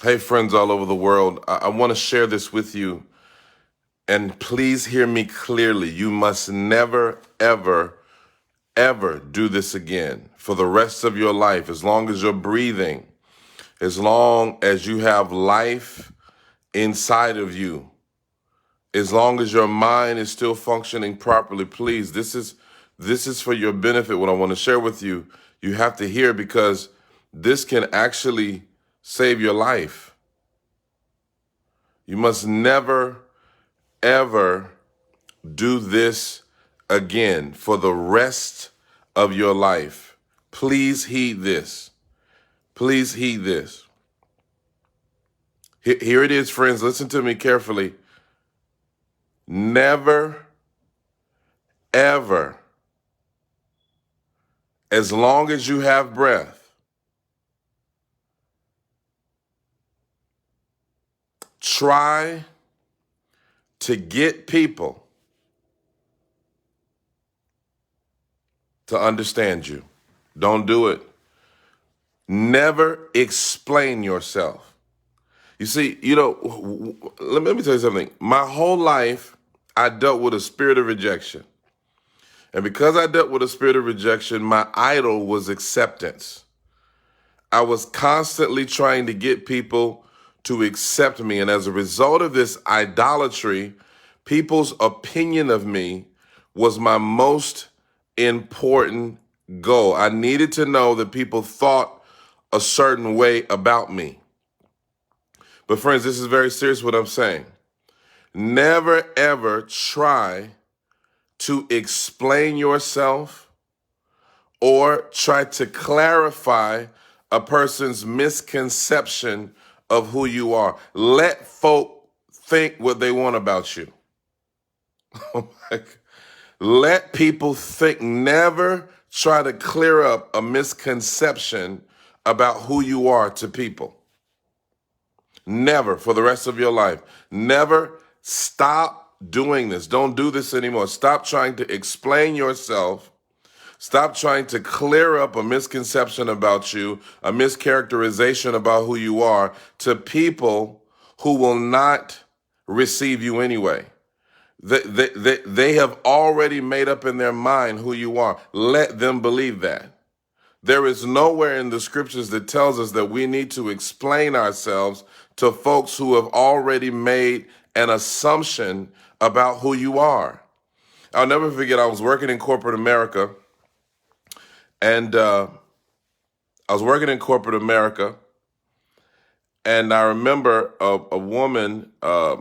Hey, friends all over the world. I want to share this with you, and please hear me clearly. You must never, ever, ever do this again for the rest of your life, as long as you're breathing, as long as you have life inside of you, as long as your mind is still functioning properly. Please, this is for your benefit. What I want to share with you, you have to hear, because this can actually save your life. You must never, ever do this again for the rest of your life. Please heed this. Please heed this. Here it is, friends. Listen to me carefully. Never, ever, as long as you have breath, try to get people to understand you. Don't do it. Never explain yourself. You see, let me tell you something. My whole life, I dealt with a spirit of rejection. And because I dealt with a spirit of rejection, my idol was acceptance. I was constantly trying to get people to accept me. And as a result of this idolatry, people's opinion of me was my most important goal. I needed to know that people thought a certain way about me. But friends, this is very serious what I'm saying. Never, ever try to explain yourself or try to clarify a person's misconception of who you are. Let folk think what they want about you. Oh my God. Let people think. Never try to clear up a misconception about who you are to people. Never, for the rest of your life. Never. Stop doing this. Don't do this anymore. Stop trying to explain yourself. Stop trying to clear up a misconception about you, a mischaracterization about who you are to people who will not receive you anyway. They have already made up in their mind who you are. Let them believe that. There is nowhere in the scriptures that tells us that we need to explain ourselves to folks who have already made an assumption about who you are. I'll never forget, I was working in corporate America, and and I remember a woman, I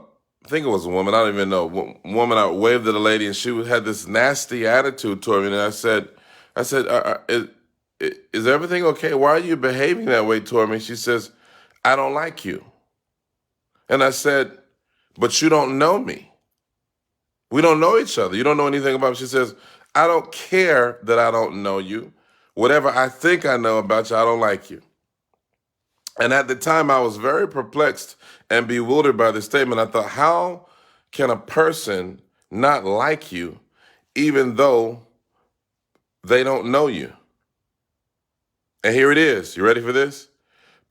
think it was a woman, I don't even know, woman, I waved at a lady, and she had this nasty attitude toward me, and I said, is everything okay? Why are you behaving that way toward me? She says, I don't like you. And I said, but you don't know me. We don't know each other. You don't know anything about me. She says, I don't care that I don't know you. Whatever I think I know about you, I don't like you. And at the time, I was very perplexed and bewildered by this statement. I thought, how can a person not like you even though they don't know you? And here it is. You ready for this?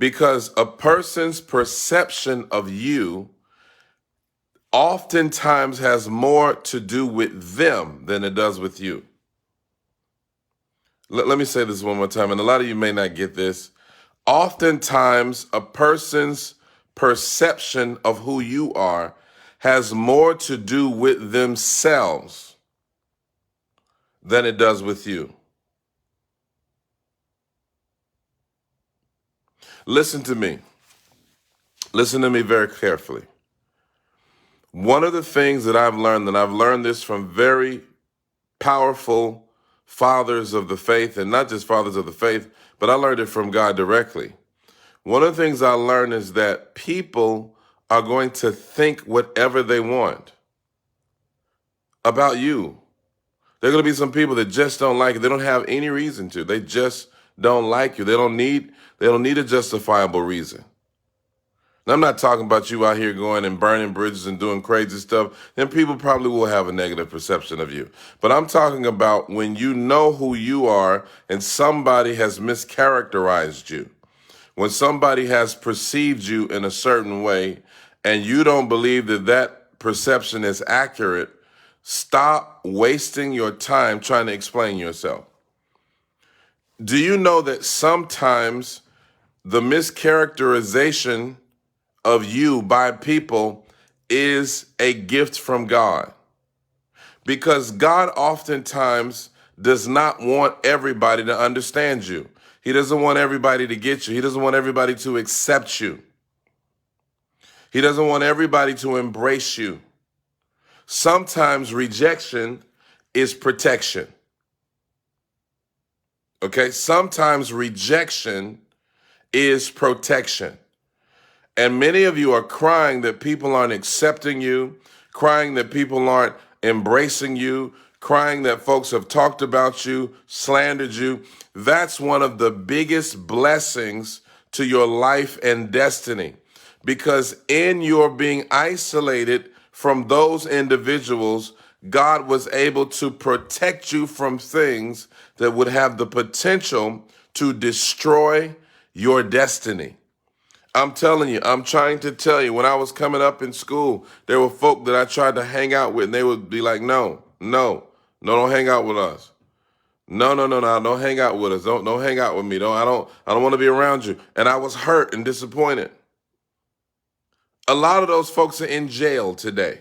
Because a person's perception of you oftentimes has more to do with them than it does with you. Let me say this one more time, and a lot of you may not get this. Oftentimes, a person's perception of who you are has more to do with themselves than it does with you. Listen to me. Listen to me very carefully. One of the things that I've learned, and I've learned this from very powerful fathers of the faith, and not just fathers of the faith, but I learned it from God directly. One of the things I learned is that people are going to think whatever they want about you. There are going to be some people that just don't like it. They don't have any reason to. They just don't like you. They don't need a justifiable reason. Now, I'm not talking about you out here going and burning bridges and doing crazy stuff. Then people probably will have a negative perception of you. But I'm talking about when you know who you are and somebody has mischaracterized you. When somebody has perceived you in a certain way and you don't believe that that perception is accurate, stop wasting your time trying to explain yourself. Do you know that sometimes the mischaracterization of you by people is a gift from God? Because God oftentimes does not want everybody to understand you. He doesn't want everybody to get you. He doesn't want everybody to accept you. He doesn't want everybody to embrace you. Sometimes rejection is protection. Okay? Sometimes rejection is protection. And many of you are crying that people aren't accepting you, crying that people aren't embracing you, crying that folks have talked about you, slandered you. That's one of the biggest blessings to your life and destiny. Because in your being isolated from those individuals, God was able to protect you from things that would have the potential to destroy your destiny. I'm telling you, I'm trying to tell you, when I was coming up in school, there were folk that I tried to hang out with, and they would be like, no, don't hang out with us. No, don't hang out with us. Don't hang out with me. I don't want to be around you. And I was hurt and disappointed. A lot of those folks are in jail today.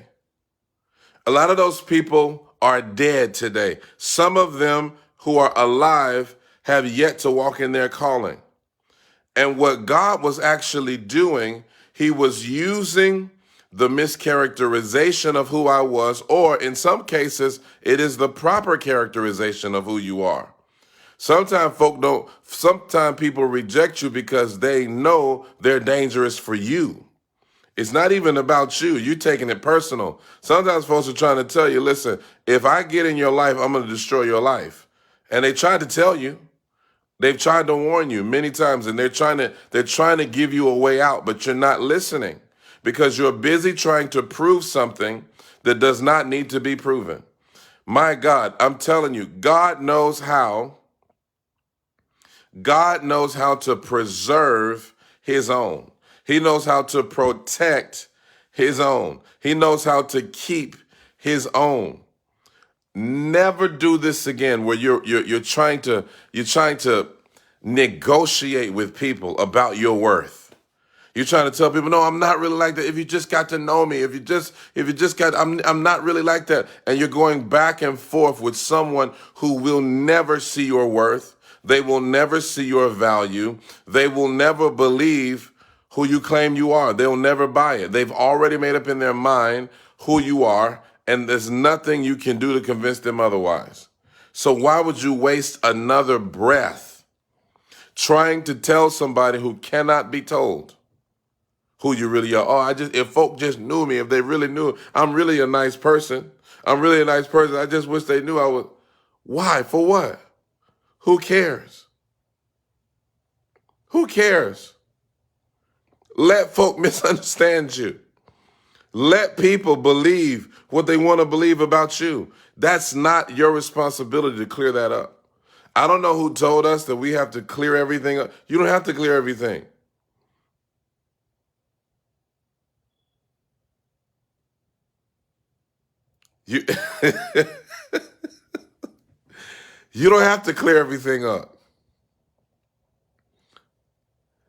A lot of those people are dead today. Some of them who are alive have yet to walk in their calling. And what God was actually doing, he was using the mischaracterization of who I was, or in some cases, it is the proper characterization of who you are. Sometimes people reject you because they know they're dangerous for you. It's not even about you. You're taking it personal. Sometimes folks are trying to tell you, listen, if I get in your life, I'm going to destroy your life. And they tried to tell you. They've tried to warn you many times, and they're trying to give you a way out, but you're not listening because you're busy trying to prove something that does not need to be proven. My God, I'm telling you, God knows how to preserve his own. He knows how to protect his own. He knows how to keep his own. Never do this again where you're trying to negotiate with people about your worth. You're trying to tell people, no, I'm not really like that. If you just got to know me, I'm not really like that. And you're going back and forth with someone who will never see your worth. They will never see your value. They will never believe who you claim you are. They'll never buy it. They've already made up in their mind who you are, and there's nothing you can do to convince them otherwise. So why would you waste another breath trying to tell somebody who cannot be told who you really are? Oh, if folk just knew me, if they really knew, I'm really a nice person. I'm really a nice person. I just wish they knew I was. Why? For what? Who cares? Who cares? Let folk misunderstand you. Let people believe what they want to believe about you. That's not your responsibility to clear that up. I don't know who told us that we have to clear everything up. You don't have to clear everything. You, you don't have to clear everything up.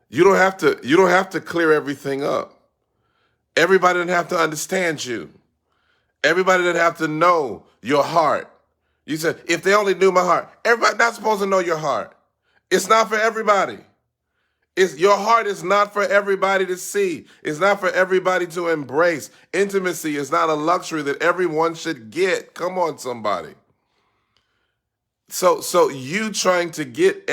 You don't have to clear everything up. Everybody doesn't have to understand you. Everybody doesn't have to know your heart. You said, if they only knew my heart. Everybody's not supposed to know your heart. It's not for everybody. Your heart is not for everybody to see. It's not for everybody to embrace. Intimacy is not a luxury that everyone should get. Come on, somebody. So you trying to get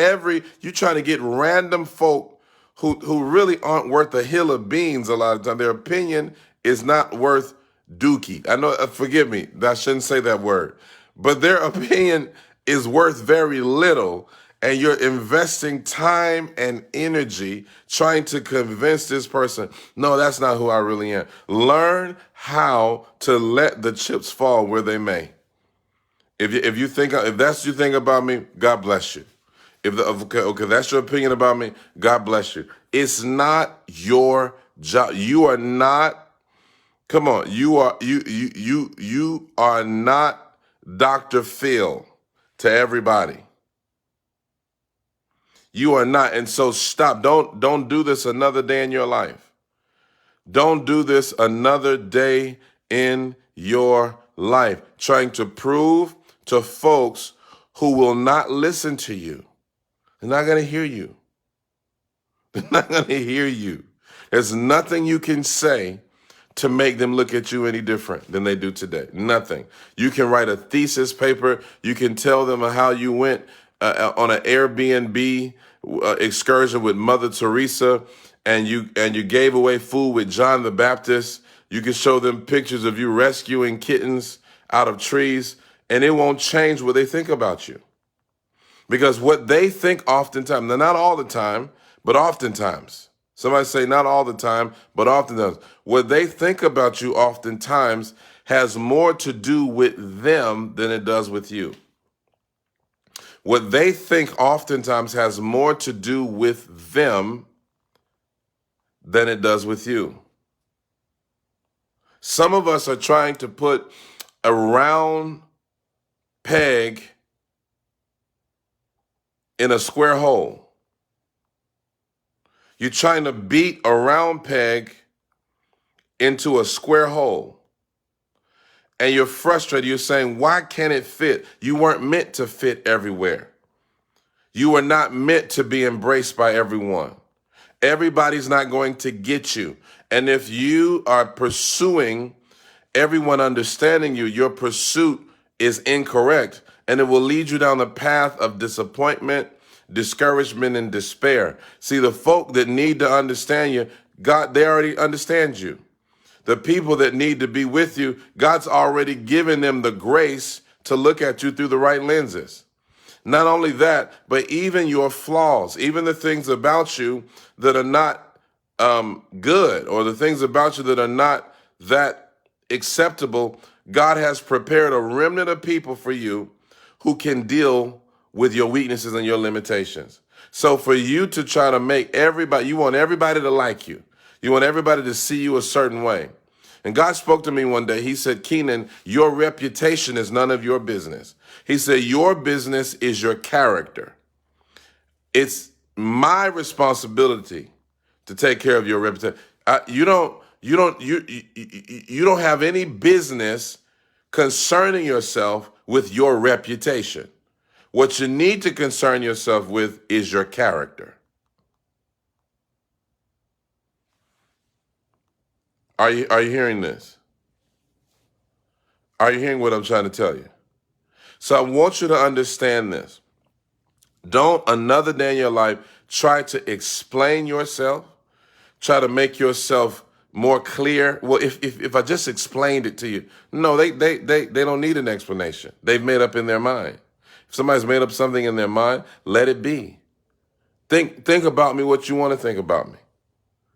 random folk who really aren't worth a hill of beans a lot of time. Their opinion is not worth dookie. I know, forgive me, I shouldn't say that word. But their opinion is worth very little, and you're investing time and energy trying to convince this person, no, that's not who I really am. Learn how to let the chips fall where they may. If that's what you think about me, God bless you. Okay, that's your opinion about me. God bless you. It's not your job. You are not. Come on, you are not Dr. Phil to everybody. You are not, and so stop. Don't do this another day in your life. Don't do this another day in your life, trying to prove to folks who will not listen to you. They're not going to hear you. They're not going to hear you. There's nothing you can say to make them look at you any different than they do today. Nothing. You can write a thesis paper. You can tell them how you went on an Airbnb excursion with Mother Teresa, and you gave away food with John the Baptist. You can show them pictures of you rescuing kittens out of trees, and it won't change what they think about you. Because what they think oftentimes, now not all the time, but oftentimes, somebody say not all the time, but oftentimes, what they think about you oftentimes has more to do with them than it does with you. What they think oftentimes has more to do with them than it does with you. Some of us are trying to put a round peg in a square hole. You're trying to beat a round peg into a square hole. And you're frustrated. You're saying, why can't it fit? You weren't meant to fit everywhere. You were not meant to be embraced by everyone. Everybody's not going to get you. And if you are pursuing everyone understanding you, your pursuit is incorrect. And it will lead you down the path of disappointment, discouragement, and despair. See, the folk that need to understand you, God, they already understand you. The people that need to be with you, God's already given them the grace to look at you through the right lenses. Not only that, but even your flaws, even the things about you that are not good, or the things about you that are not that acceptable, God has prepared a remnant of people for you who can deal with your weaknesses and your limitations. So for you to try to make everybody, you want everybody to like you. You want everybody to see you a certain way. And God spoke to me one day. He said, Kynan, your reputation is none of your business. He said, your business is your character. It's my responsibility to take care of your reputation. You don't have any business concerning yourself with your reputation. What you need to concern yourself with is your character. Are you hearing this? Are you hearing what I'm trying to tell you? So I want you to understand this. Don't another day in your life try to explain yourself, try to make yourself more clear. Well, if I just explained it to you, no, they don't need an explanation. They've made up in their mind. If somebody's made up something in their mind, let it be. Think about me what you want to think about me.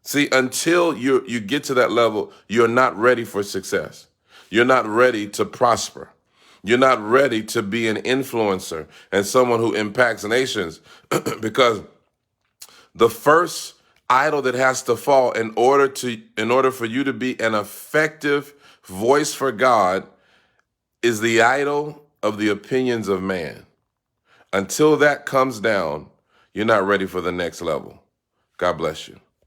See, until you get to that level, you're not ready for success. You're not ready to prosper. You're not ready to be an influencer and someone who impacts nations because the first idol that has to fall in order for you to be an effective voice for God is the idol of the opinions of man. Until that comes down, you're not ready for the next level. God bless you.